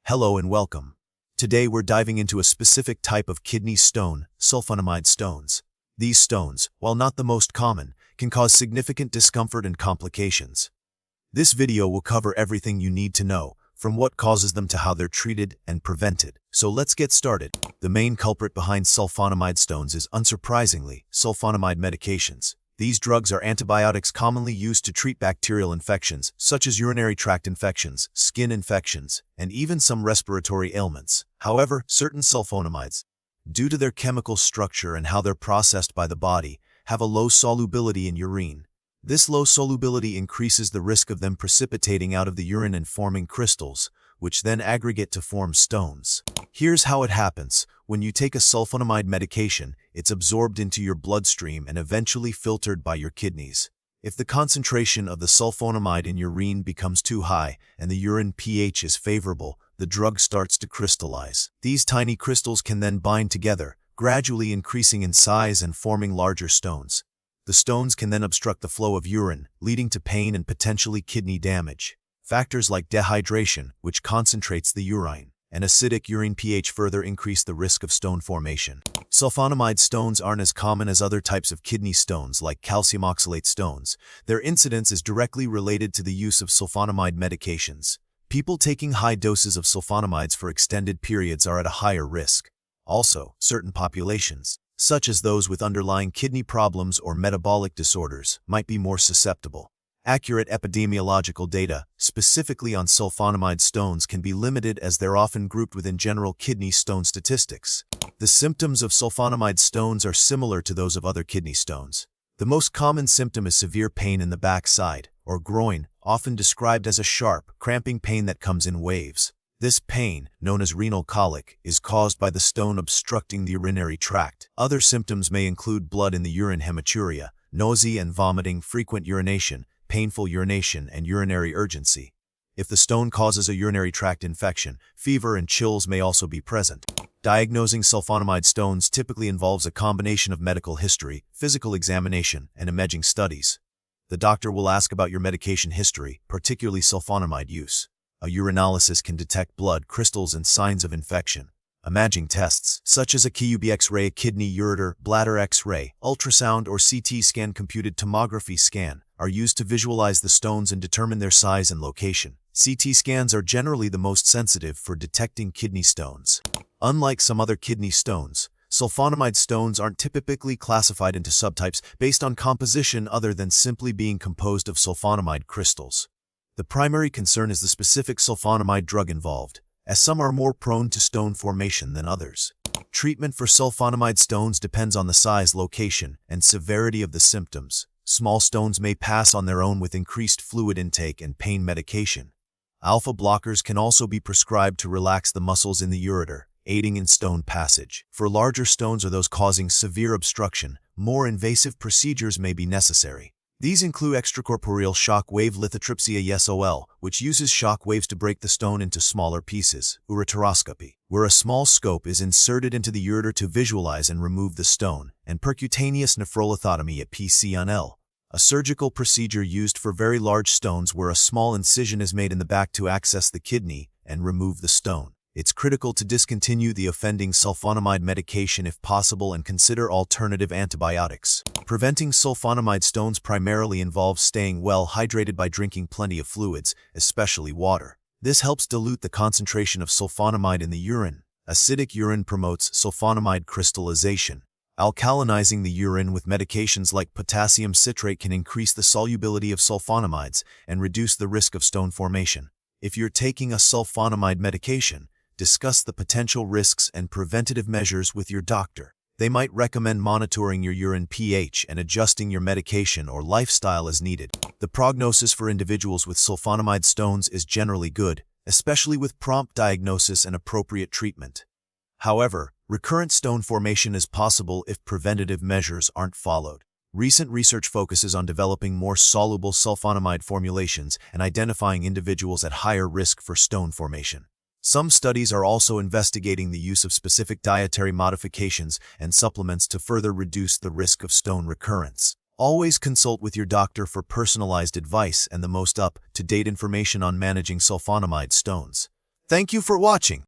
Hello and welcome. Today we're diving into a specific type of kidney stone, sulfonamide stones. These stones, while not the most common, can cause significant discomfort and complications. This video will cover everything you need to know, from what causes them to how they're treated and prevented. So let's get started. The main culprit behind sulfonamide stones is, unsurprisingly, sulfonamide medications. These drugs are antibiotics commonly used to treat bacterial infections, such as urinary tract infections, skin infections, and even some respiratory ailments. However, certain sulfonamides, due to their chemical structure and how they're processed by the body, have a low solubility in urine. This low solubility increases the risk of them precipitating out of the urine and forming crystals, which then aggregate to form stones. Here's how it happens. When you take a sulfonamide medication, it's absorbed into your bloodstream and eventually filtered by your kidneys. If the concentration of the sulfonamide in urine becomes too high and the urine pH is favorable, the drug starts to crystallize. These tiny crystals can then bind together, gradually increasing in size and forming larger stones. The stones can then obstruct the flow of urine, leading to pain and potentially kidney damage. Factors like dehydration, which concentrates the urine, and acidic urine pH further increase the risk of stone formation. Sulfonamide stones aren't as common as other types of kidney stones like calcium oxalate stones. Their incidence is directly related to the use of sulfonamide medications. People taking high doses of sulfonamides for extended periods are at a higher risk. Also, certain populations, such as those with underlying kidney problems or metabolic disorders, might be more susceptible. Accurate epidemiological data, specifically on sulfonamide stones, can be limited as they're often grouped within general kidney stone statistics. The symptoms of sulfonamide stones are similar to those of other kidney stones. The most common symptom is severe pain in the backside, or groin, often described as a sharp, cramping pain that comes in waves. This pain, known as renal colic, is caused by the stone obstructing the urinary tract. Other symptoms may include blood in the urine, hematuria, nausea and vomiting, frequent urination, painful urination, and urinary urgency. If the stone causes a urinary tract infection, fever and chills may also be present. Diagnosing sulfonamide stones typically involves a combination of medical history, physical examination, and imaging studies. The doctor will ask about your medication history, particularly sulfonamide use. A urinalysis can detect blood crystals and signs of infection. Imaging tests, such as a KUB X-ray, kidney, ureter, bladder X-ray, ultrasound, or CT scan, computed tomography scan, are used to visualize the stones and determine their size and location. CT scans are generally the most sensitive for detecting kidney stones. Unlike some other kidney stones, sulfonamide stones aren't typically classified into subtypes based on composition other than simply being composed of sulfonamide crystals. The primary concern is the specific sulfonamide drug involved, as some are more prone to stone formation than others. Treatment for sulfonamide stones depends on the size, location, and severity of the symptoms. Small stones may pass on their own with increased fluid intake and pain medication. Alpha blockers can also be prescribed to relax the muscles in the ureter, aiding in stone passage. For larger stones or those causing severe obstruction, more invasive procedures may be necessary. These include extracorporeal shock wave lithotripsy (ESOL), which uses shock waves to break the stone into smaller pieces, ureteroscopy, where a small scope is inserted into the ureter to visualize and remove the stone, and percutaneous nephrolithotomy (PCNL), a surgical procedure used for very large stones where a small incision is made in the back to access the kidney and remove the stone. It's critical to discontinue the offending sulfonamide medication if possible and consider alternative antibiotics. Preventing sulfonamide stones primarily involves staying well hydrated by drinking plenty of fluids, especially water. This helps dilute the concentration of sulfonamide in the urine. Acidic urine promotes sulfonamide crystallization. Alkalinizing the urine with medications like potassium citrate can increase the solubility of sulfonamides and reduce the risk of stone formation. If you're taking a sulfonamide medication, discuss the potential risks and preventative measures with your doctor. They might recommend monitoring your urine pH and adjusting your medication or lifestyle as needed. The prognosis for individuals with sulfonamide stones is generally good, especially with prompt diagnosis and appropriate treatment. However, recurrent stone formation is possible if preventative measures aren't followed. Recent research focuses on developing more soluble sulfonamide formulations and identifying individuals at higher risk for stone formation. Some studies are also investigating the use of specific dietary modifications and supplements to further reduce the risk of stone recurrence. Always consult with your doctor for personalized advice and the most up-to-date information on managing sulfonamide stones. Thank you for watching.